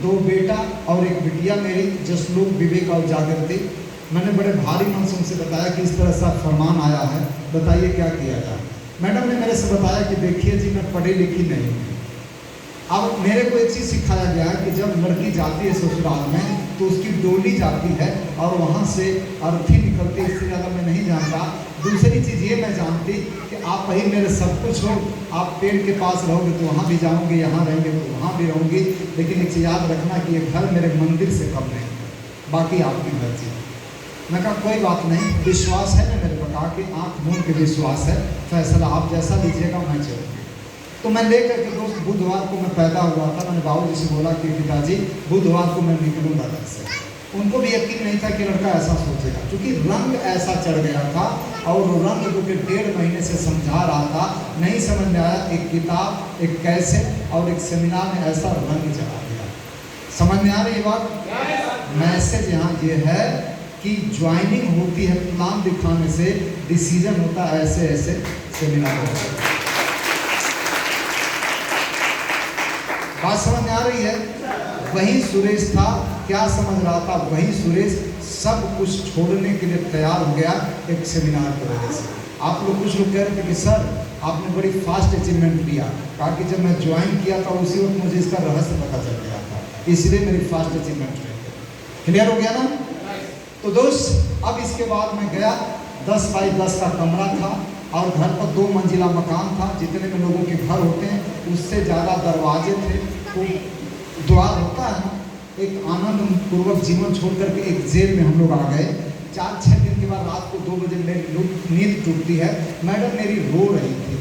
2 बेटा और 1 बिटिया मेरी, जसलोक विवेक और जागृति। मैंने बड़े भारी मन से उनसे बताया कि इस तरह से फरमान आया है, बताइए क्या किया जाए। मैडम ने मेरे से बताया कि देखिए जी, मैं पढ़ी लिखी नहीं हूँ। अब मेरे को एक चीज़ सिखाया गया है कि जब लड़की जाती है ससुराल में तो उसकी डोली जाती है और वहाँ से अर्थी निकलती है, इससे ज़्यादा मैं नहीं जानता। दूसरी चीज़ ये मैं जानती कि आप वही मेरे सब कुछ हो, आप पेड़ के पास रहोगे तो वहाँ भी जाऊँगी, यहाँ रहेंगे तो वहाँ भी रहूँगी, लेकिन एक चीज़ याद रखना कि ये घर मेरे मंदिर से कम नहीं, बाकी आपकी मर्जी। मैं कहा कोई बात नहीं, विश्वास है ना मेरे को, कहा कि आँख मूंद के विश्वास है, फैसला आप जैसा लीजिएगा मैं चलूँगी। तो मैं लेकर के दोस्त बुधवार को मैं पैदा हुआ था। मैंने बाबू जी से बोला कि पिताजी बुधवार को मैं निकलूँगा घर से। उनको भी यकीन नहीं था कि लड़का ऐसा सोचेगा, क्योंकि रंग ऐसा चढ़ गया था और वो रंग जो कि 1.5 महीने से समझा रहा था, नहीं समझ में आया। एक किताब, एक कैसेट और एक सेमिनार में ऐसा रंग चढ़ा दिया। समझ में आ रही बात? मैसेज यहाँ ये है कि ज्वाइनिंग होती है प्लान दिखाने से, डिसीजन होता है ऐसे ऐसे सेमिनार में। बात समझ में आ रही है? वही सुरेश था, क्या समझ रहा था, वही सुरेश सब कुछ छोड़ने के लिए तैयार हो गया एक सेमिनार की वजह से। आप लोग कुछ लोग कह रहे थे कि सर आपने बड़ी फास्ट अचीवमेंट लिया, कहा कि जब मैं ज्वाइन किया था उसी वक्त मुझे इसका रहस्य पता चल गया था, इसलिए मेरी फास्ट अचीवमेंट हुई। क्लियर हो गया ना? तो दोस्त अब इसके बाद मैं गया, 10 बाई 10 का कमरा था और घर पर 2 मंजिला मकान था। जितने में लोगों के घर होते हैं उससे ज़्यादा दरवाजे थे, तो द्वार होता है ना। एक आनंद पूर्वक जीवन छोड़ करके एक जेल में हम लोग आ गए। 4-6 दिन के बाद रात को 2 बजे मेरी नींद टूटती है। मैडम मेरी रो रही थी।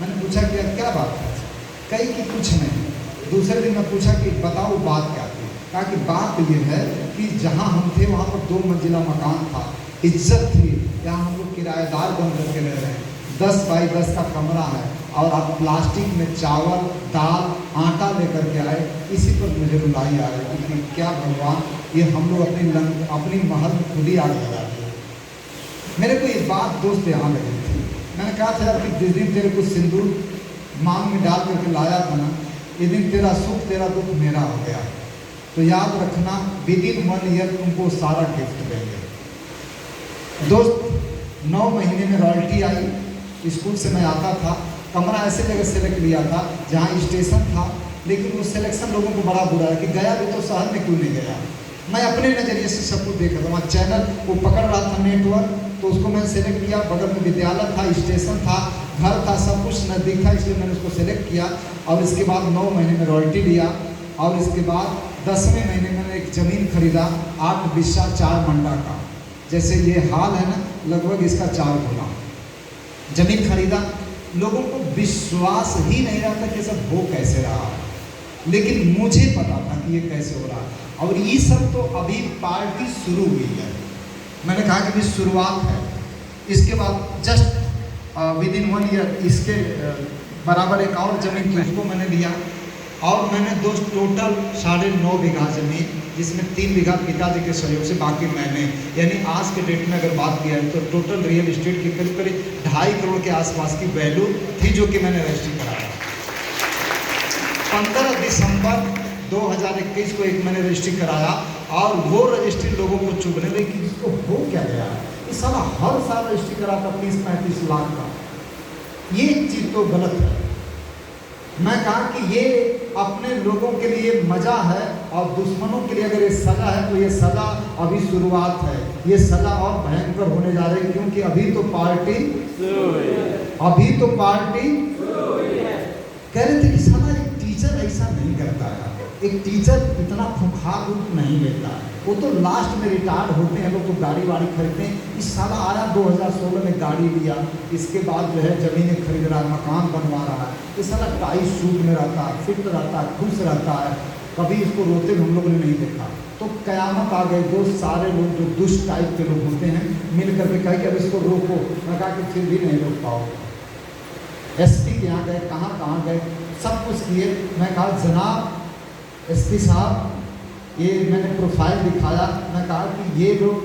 मैंने पूछा कि क्या बात है? कही कि कुछ नहीं। दूसरे दिन मैं पूछा कि बताओ बात क्या थी? कहा कि बात ये है कि जहाँ हम थे वहाँ पर 2 मंजिला मकान था, इज्जत थी, यहाँ हम लोग किराएदार बन करके रह रहे हैं। 10 बाई 10 का कमरा है और आप प्लास्टिक में चावल, दाल, आटा लेकर के आए। इसी पर मुझे रुलाई आ रही थी कि क्या भगवान, ये हम लोग अपनी महल खुद ही आग लगा दिए। मेरे को ये बात दोस्त यहाँ लगी थी। मैंने कहा था यार कि जिस दिन तेरे को सिंदूर मांग में डाल करके लाया था ना, ये दिन तेरा सुख तेरा दुख मेरा हो गया। तो याद रखना विदिन 1 ईयर तुमको सारा गिफ्ट देंगे। दोस्त 9 महीने में रॉयल्टी आई। स्कूल से मैं आता था, कमरा ऐसे जगह सेलेक्ट लिया था जहाँ स्टेशन था, लेकिन वो सिलेक्शन लोगों को बड़ा बुरा है कि गया भी तो शहर में क्यों नहीं गया। मैं अपने नज़रिए से सब कुछ देख रहा था। वहाँ चैनल वो पकड़ रहा था नेटवर्क, तो उसको मैंने सेलेक्ट किया। बगल में विद्यालय था, स्टेशन था, घर था, सब कुछ नज़दीक था, इसलिए मैंने उसको सेलेक्ट किया। और इसके बाद 9 महीने में रॉयल्टी लिया और इसके बाद 10वें महीने में एक ज़मीन खरीदा 8 बिस्सा 4 मंडा का। जैसे ये हाल है ना, लगभग इसका 4 गुना जमीन खरीदा। लोगों को विश्वास ही नहीं रहा था कि सब हो कैसे रहा, लेकिन मुझे पता था कि ये कैसे हो रहा। और ये सब तो अभी पार्टी शुरू हुई है। मैंने कहा कि ये शुरुआत है। इसके बाद जस्ट विदिन 1 ईयर इसके बराबर एक और ज़मीन थी, उसको मैंने लिया। और मैंने दोस्त टोटल 9.5 बीघा ज़मीन, जिसमें 3 बीघा पिताजी के सहयोग से, बाकी मैंने, यानी आज के डेट में अगर बात किया है तो टोटल रियल एस्टेट की करीब 2.5 करोड़ के आसपास की वैल्यू थी, जो कि मैंने रजिस्ट्री कराया। 15 दिसंबर 2021 को एक मैंने रजिस्ट्री कराया और वो रजिस्ट्री लोगों को चुभने लगी कि इसको हो क्या गया। इस साल हर साल रजिस्ट्री कराता 30-35 लाख का। ये चीज़ तो गलत है। मैं कहा कि ये अपने लोगों के लिए मज़ा है और दुश्मनों के लिए अगर ये सज़ा है तो ये सज़ा अभी शुरुआत है। ये सज़ा और भयंकर होने जा रही है, क्योंकि अभी तो पार्टी कह रहे थे कि साला एक टीचर ऐसा नहीं करता है। एक टीचर इतना खुंखार रूप नहीं लेता है। वो तो लास्ट में रिटायर्ड होते हैं लोग, तो गाड़ी वाड़ी खरीदते हैं। इस साला आया 2016 में गाड़ी लिया, इसके बाद जो है ज़मीनें खरीद रहा है, मकान बनवा रहा है। ये साला टाई सूट में रहता है, फिट रहता है, खुश रहता है, कभी इसको रोते हुए हम लोगों ने नहीं देखा। तो कयामत आ गए दोस्त। सारे लोग जो दुष्ट टाइप के लोग होते हैं मिल करके कहे कि अब इसको रोको। मैं कहा कि फिर भी नहीं रोक पाओगे। एसपी के यहाँ गए, कहाँ गए, सब कुछ किए। मैं कहा जनाब एसपी साहब, ये मैंने प्रोफाइल दिखाया। मैं कहा कि ये लोग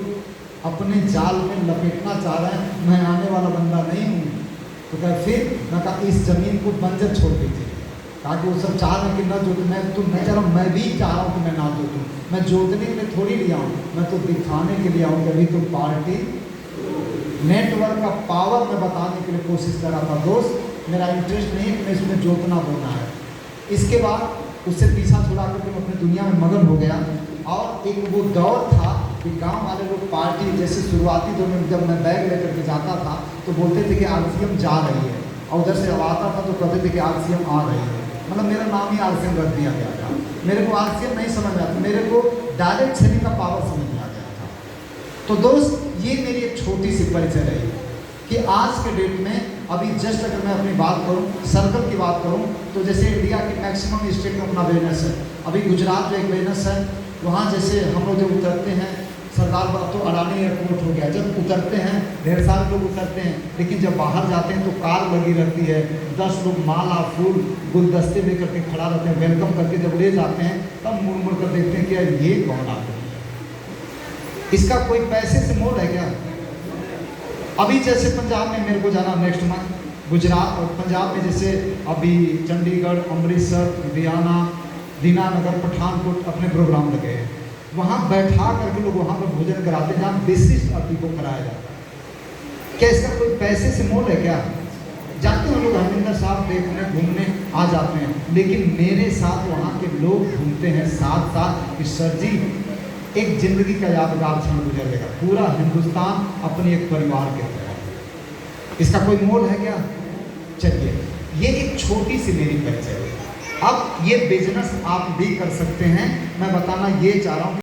अपने जाल में लपेटना चाह रहे हैं, मैं आने वाला बंदा नहीं हूँ। तो क्या फिर मैं कहा इस ज़मीन को बंजर छोड़ दीजिए। कहा कि वो सब चाह रहे हैं कि न जोते, मैं तो मैं चाह रहा हूँ, मैं भी चाह रहा हूँ कि मैं ना जोतूँ। मैं जोतने में थोड़ी लिया हूँ, मैं तो दिखाने के लिए आऊँ कि अभी तो पार्टी नेटवर्क का पावर मैं बताने के लिए कोशिश कर रहा था। दोस्त मेरा इंटरेस्ट नहीं है कि मैं इसमें जोतना बोना है। इसके बाद उससे पीछा छुड़ा करके मैं अपनी दुनिया में मगन हो गया। और एक वो दौर था कि गांव वाले लोग पार्टी, जैसे शुरुआती दौर में जब मैं बैग लेकर के जाता था तो बोलते थे कि RCM जा रही है, और उधर से जब आता था तो कहते थे कि RCM आ रही है। मतलब मेरा नाम ही RCM रख दिया गया था। मेरे को RCM नहीं समझ में आता, मेरे को डायरेक्ट सेलिंग का पावर समझ में आ गया था। तो दोस्त ये मेरी एक छोटी सी परिचय रही कि आज के डेट में अभी जस्ट अगर मैं अपनी बात करूं, सर्कल की बात करूं, तो जैसे इंडिया के मैक्सिमम स्टेट में अपना बिजनेस है। अभी गुजरात में एक बिजनेस है, वहाँ जैसे हम लोग जब उतरते हैं, सरदार बात तो अडानी एयरपोर्ट हो गया, जब उतरते हैं ढेर सारे लोग उतरते हैं, लेकिन जब बाहर जाते हैं तो कार लगी रहती है, 10 लोग माला फूल गुलदस्ते लेकर के खड़ा रहते हैं, वेलकम करके जब ले जाते हैं तब मुड़ मुड़ कर देखते हैं कि यार ये कौन आदमी, इसका कोई पैसे से मोल है क्या। अभी जैसे पंजाब में मेरे को जाना नेक्स्ट मंथ, गुजरात और पंजाब में जैसे अभी चंडीगढ़, अमृतसर, हरियाणा, दीनानगर, पठानकोट अपने प्रोग्राम लगे हैं। वहाँ बैठा करके लोग वहाँ पर भोजन कराते हैं जहाँ विशिष्ट अतिथि को कराया जाता है। क्या इसका कोई पैसे से मोल है क्या। जाते हैं लोग हरमिंदर साहब देखने घूमने आ जाते हैं, लेकिन मेरे साथ वहाँ के लोग घूमते हैं साथ साथ कि सर जी एक जिंदगी का यादगार क्षण गुजरेगा, पूरा हिंदुस्तान अपने एक परिवार के तरह। इसका कोई मोल है क्या। चलिए ये एक छोटी सी मेरी परिचय है। अब ये बिजनेस आप भी कर सकते हैं, मैं बताना ये चाह रहा हूँ।